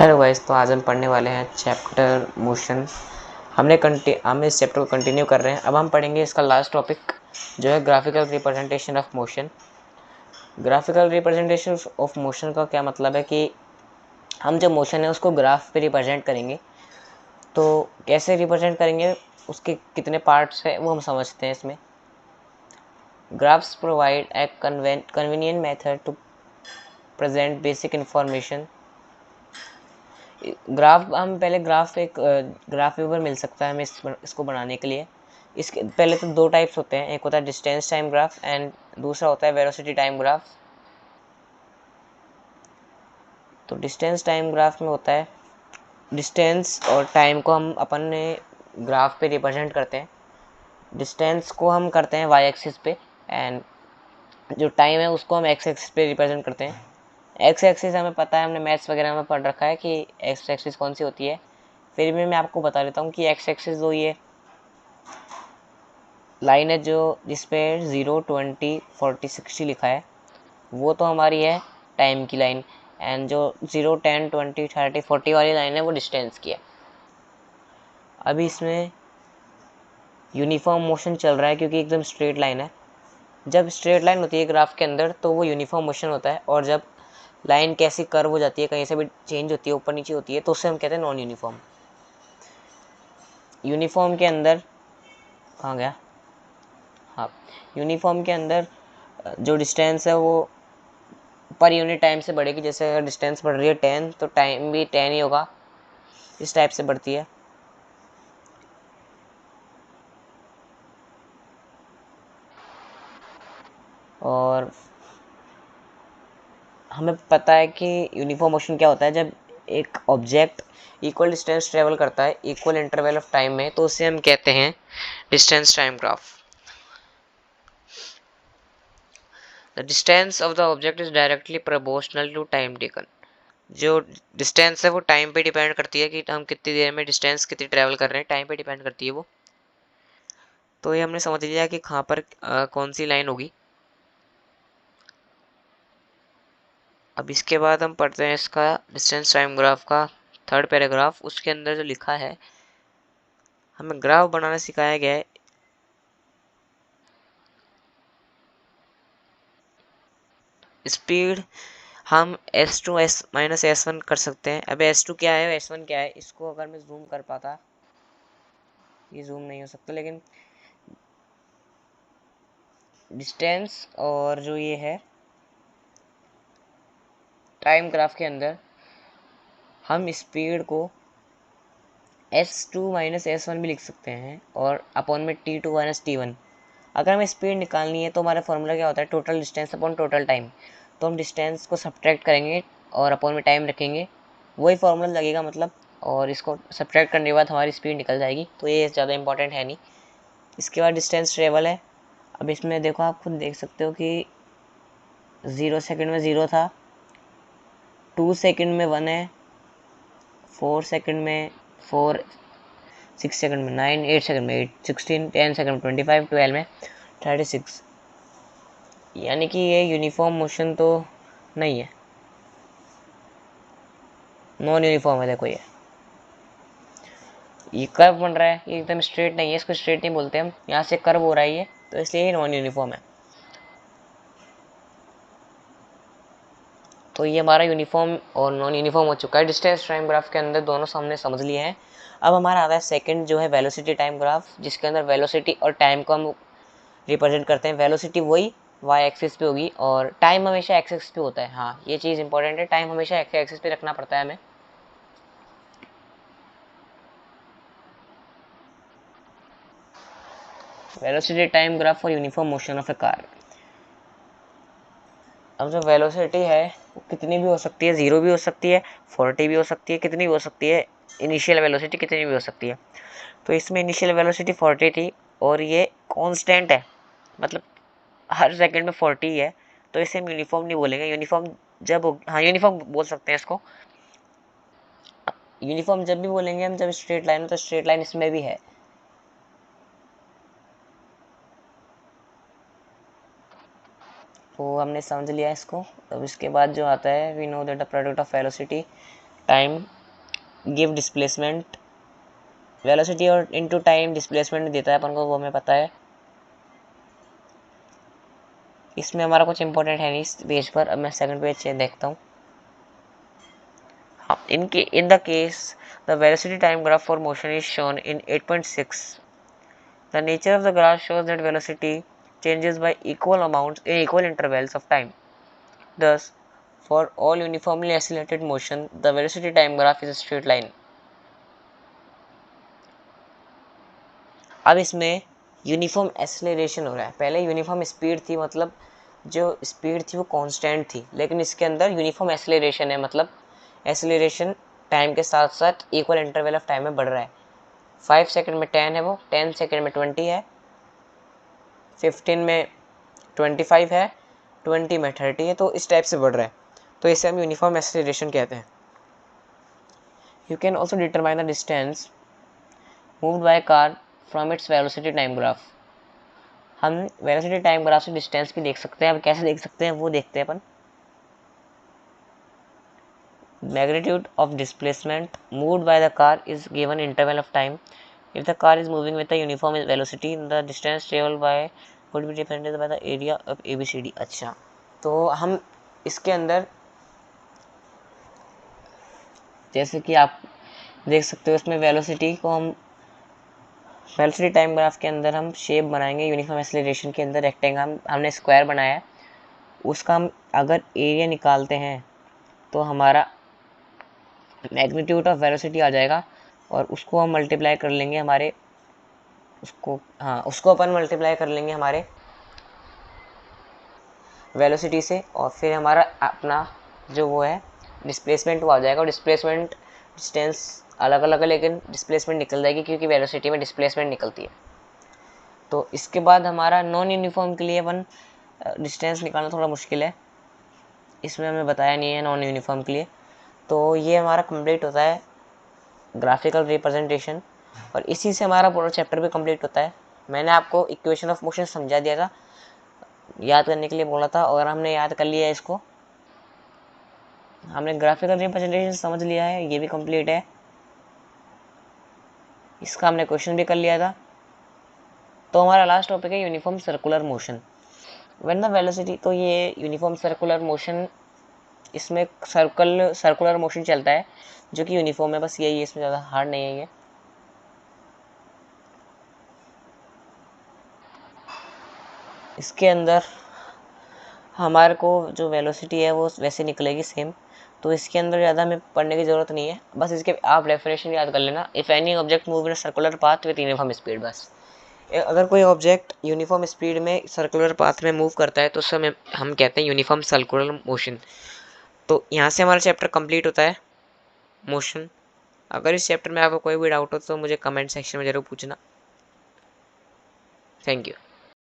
Hello guys, तो आज हम पढ़ने वाले हैं चैप्टर मोशन। हम इस चैप्टर को कंटिन्यू कर रहे हैं। अब हम पढ़ेंगे इसका लास्ट टॉपिक जो है graphical representation of motion. Graphical representation of motion का क्या मतलब है कि हम जो मोशन है उसको ग्राफ पे रिप्रेजेंट करेंगे। तो कैसे रिप्रेजेंट करेंगे, उसके कितने पार्ट्स है वो हम समझते हैं इसमें। Graphs provide a convenient method to present basic information. Graph हम पहले ग्राफ पेपर मिल सकता है हमें इसको बनाने के लिए। इसके पहले तो दो टाइप्स होते हैं, एक होता है डिस्टेंस टाइम ग्राफ एंड दूसरा होता है वेलोसिटी टाइम ग्राफ। तो डिस्टेंस टाइम ग्राफ में होता है डिस्टेंस और टाइम को हम अपने ग्राफ पे रिप्रेजेंट करते हैं। डिस्टेंस को हम करते हैं वाई एक्सिस पे एंड जो टाइम है उसको हम एक्स एक्सिस पे रिप्रेजेंट करते हैं। एक्स एक्सिस हमें पता है, हमने मैथ्स वगैरह में पढ़ रखा है कि एक्स एक्सिस कौन सी होती है। फिर भी मैं आपको बता देता हूँ कि एक्स एक्सिस जो ये लाइन है जो जिस पे 0, 20, 40, 60 लिखा है वो तो हमारी है टाइम की लाइन, एंड जो 0, 10, 20, 30, 40 वाली लाइन है वो डिस्टेंस की है। अभी इसमें यूनिफॉर्म मोशन चल रहा है क्योंकि एकदम स्ट्रेट लाइन है। जब स्ट्रेट लाइन होती है ग्राफ के अंदर तो वो यूनिफॉर्म मोशन होता है, और जब लाइन कैसी कर्व हो जाती है, कहीं से भी चेंज होती है, ऊपर नीचे होती है, तो उससे हम कहते हैं नॉन यूनिफॉर्म। यूनिफॉर्म के अंदर कहाँ गया, हाँ, यूनिफॉर्म के अंदर जो डिस्टेंस है वो पर यूनिट टाइम से बढ़ेगी। जैसे अगर डिस्टेंस बढ़ रही है 10 तो टाइम भी 10 ही होगा, इस टाइप से बढ़ती है। और हमें पता है कि यूनिफॉर्म मोशन क्या होता है, जब एक ऑब्जेक्ट इक्वल डिस्टेंस ट्रेवल करता है इक्वल इंटरवल ऑफ टाइम में, तो उसे हम कहते हैं distance time graph. The distance of the object is directly proportional to time taken. जो डिस्टेंस है वो टाइम पे डिपेंड करती है कि हम कितनी देर में डिस्टेंस कितनी ट्रेवल कर रहे हैं, टाइम पे डिपेंड करती है वो। तो ये हमने समझ लिया कि कहाँ पर कौन सी लाइन होगी। अब इसके बाद हम पढ़ते हैं इसका डिस्टेंस टाइम ग्राफ का थर्ड पैराग्राफ। उसके अंदर जो लिखा है, हमें ग्राफ बनाना सिखाया गया है। स्पीड हम s2 s माइनस s1 कर सकते हैं। अब s2 क्या है, s1 क्या है, इसको अगर मैं जूम कर पाता, ये जूम नहीं हो सकता, लेकिन डिस्टेंस और जो ये है टाइम ग्राफ के अंदर हम स्पीड को s2 माइनस s1 भी लिख सकते हैं और अपॉन में t2 माइनस t1। अगर हमें स्पीड निकालनी है तो हमारा फॉर्मूला क्या होता है, total distance upon total time. तो हम डिस्टेंस को सब्ट्रैक्ट करेंगे और अपॉन में टाइम रखेंगे, वही फॉर्मूला लगेगा मतलब, और इसको सब्ट्रैक्ट करने के बाद हमारी स्पीड निकल जाएगी। तो ये ज़्यादा इंपॉर्टेंट है नहीं। इसके बाद डिस्टेंस ट्रेवल है। अब इसमें देखो, आप खुद देख सकते हो कि 0 सेकंड में 0 था, 2 सेकंड में 1 है, 4 सेकंड में 4, 6 सेकंड में 9, 8 सेकंड में 8, 16, 10 सेकंड में 25, 12 में 36। यानी कि ये यूनिफॉर्म मोशन तो नहीं है, नॉन यूनिफॉर्म है। देखो ये कर्व बन रहा है, ये एकदम स्ट्रेट नहीं है, इसको स्ट्रेट नहीं बोलते हम, यहाँ से कर्व हो रहा है ये, तो इसलिए ये नॉन यूनिफॉर्म है। तो ये हमारा यूनिफॉर्म और नॉन यूनिफॉर्म हो चुका है। डिस्टेंस टाइम ग्राफ के अंदर दोनों सामने समझ लिए हैं। अब हमारा आता है सेकंड जो है वेलोसिटी टाइम ग्राफ, जिसके अंदर वेलोसिटी और टाइम को हम रिप्रेजेंट करते हैं। वेलोसिटी वही वाई एक्सिस पे होगी और टाइम हमेशा एक्स एक्सिस पे होता है। हाँ, ये चीज़ इंपॉर्टेंट है, टाइम हमेशा एक्स एक्सिस पे रखना पड़ता है हमें। Velocity time graph for uniform motion of A car. अब जो वेलोसिटी है वो कितनी भी हो सकती है, 0 भी हो सकती है, 40 भी हो सकती है, कितनी भी हो सकती है। इनिशियल वेलोसिटी कितनी भी हो सकती है। तो इसमें इनिशियल वेलोसिटी 40 थी और ये कांस्टेंट है, मतलब हर सेकंड में 40 है। तो इसे हम यूनिफॉर्म नहीं बोलेंगे। यूनिफॉर्म जब, हाँ, यूनिफॉर्म बोल सकते हैं इसको। यूनिफॉर्म जब भी बोलेंगे हम, जब स्ट्रेट लाइन हो, तो स्ट्रेट लाइन इसमें भी है। तो हमने समझ लिया इसको। अब इसके बाद जो आता है, we know that the product of velocity time give displacement, velocity और इनटू टाइम डिस्प्लेसमेंट देता है अपन को, वो हमें पता है। इसमें हमारा कुछ इंपॉर्टेंट है नहीं इस पेज पर। अब मैं सेकंड पेज से देखता हूँ। हाँ, in the case the velocity time graph for motion is shown in 8.6. The nature of the graph shows that velocity changes by equal amounts in equal intervals of time. Thus, for all uniformly accelerated motion, the velocity time graph is a straight line. अब इसमें uniform acceleration हो रहा है। पहले uniform speed थी, मतलब जो speed थी वो कांस्टेंट थी, लेकिन इसके अंदर यूनिफॉर्म एक्सेलरेशन है, मतलब एक्सेलरेशन टाइम के साथ साथ इक्वल इंटरवल ऑफ टाइम में बढ़ रहा है। 5 सेकंड में 10 है, वो 10 सेकंड में 20 है, 15 में 25 है, 20 में 30 है, तो इस टाइप से बढ़ रहा है। तो इसे हम यूनिफॉर्म एक्सेलरेशन कहते हैं। You can also determine the distance moved by car from its velocity time graph. हम वेलोसिटी टाइम ग्राफ से डिस्टेंस भी देख सकते हैं। अब कैसे देख सकते हैं वो देखते हैं अपन। Magnitude of displacement moved by the car is given interval of time. If the car is moving with the uniform velocity the distance travelled by would be depended by the area of ABCD। अच्छा, तो हम इसके अंदर जैसे कि आप देख सकते हो, इसमें वेलोसिटी को हम वेलोसिटी टाइम ग्राफ के अंदर हम शेप बनाएंगे। यूनिफॉर्म एक्सेलरेशन के अंदर रेक्टेंगल हमने स्क्वायर बनाया है, उसका हम अगर एरिया निकालते हैं तो हमारा मैग्नीट्यूड ऑफ वेलोसिटी आ जाएगा, और उसको हम मल्टीप्लाई कर लेंगे हमारे उसको अपन मल्टीप्लाई कर लेंगे हमारे वेलोसिटी से, और फिर हमारा अपना जो वो है डिस्प्लेसमेंट वो आ जाएगा। और डिस्प्लेसमेंट डिस्टेंस अलग अलग है, लेकिन डिस्प्लेसमेंट निकल जाएगी क्योंकि वेलोसिटी में डिस्प्लेसमेंट निकलती है। तो इसके बाद हमारा नॉन यूनिफॉर्म के लिए अपन डिस्टेंस निकालना थोड़ा मुश्किल है, इसमें हमें बताया नहीं है नॉन यूनिफॉर्म के लिए। तो ये हमारा कंप्लीट होता है ग्राफिकल रिप्रेजेंटेशन, और इसी से हमारा पूरा चैप्टर भी कंप्लीट होता है। मैंने आपको इक्वेशन ऑफ मोशन समझा दिया था, याद करने के लिए बोला था, और हमने याद कर लिया है इसको। हमने ग्राफिकल रिप्रेजेंटेशन समझ लिया है, ये भी कंप्लीट है। इसका हमने क्वेश्चन भी कर लिया था। तो हमारा लास्ट टॉपिक है uniform circular motion when the velocity. तो ये यूनिफॉर्म सर्कुलर मोशन, इसमें सर्कुलर मोशन चलता है जो कि यूनिफॉर्म है, बस यही है, इसमें ज़्यादा हार्ड नहीं है ये। इसके अंदर हमारे को जो वेलोसिटी है वो वैसे निकलेगी सेम, तो इसके अंदर ज़्यादा हमें पढ़ने की ज़रूरत नहीं है। बस इसके आप डेफिनेशन याद कर लेना। If any object move in circular path with uniform speed, बस अगर कोई ऑब्जेक्ट यूनिफॉर्म स्पीड में सर्कुलर पाथ में मूव करता है तो उसे हम कहते हैं यूनिफॉर्म सर्कुलर मोशन। तो यहाँ से हमारा चैप्टर कंप्लीट होता है मोशन। अगर इस चैप्टर में आपको कोई भी डाउट हो तो मुझे कमेंट सेक्शन में ज़रूर पूछना। Thank you.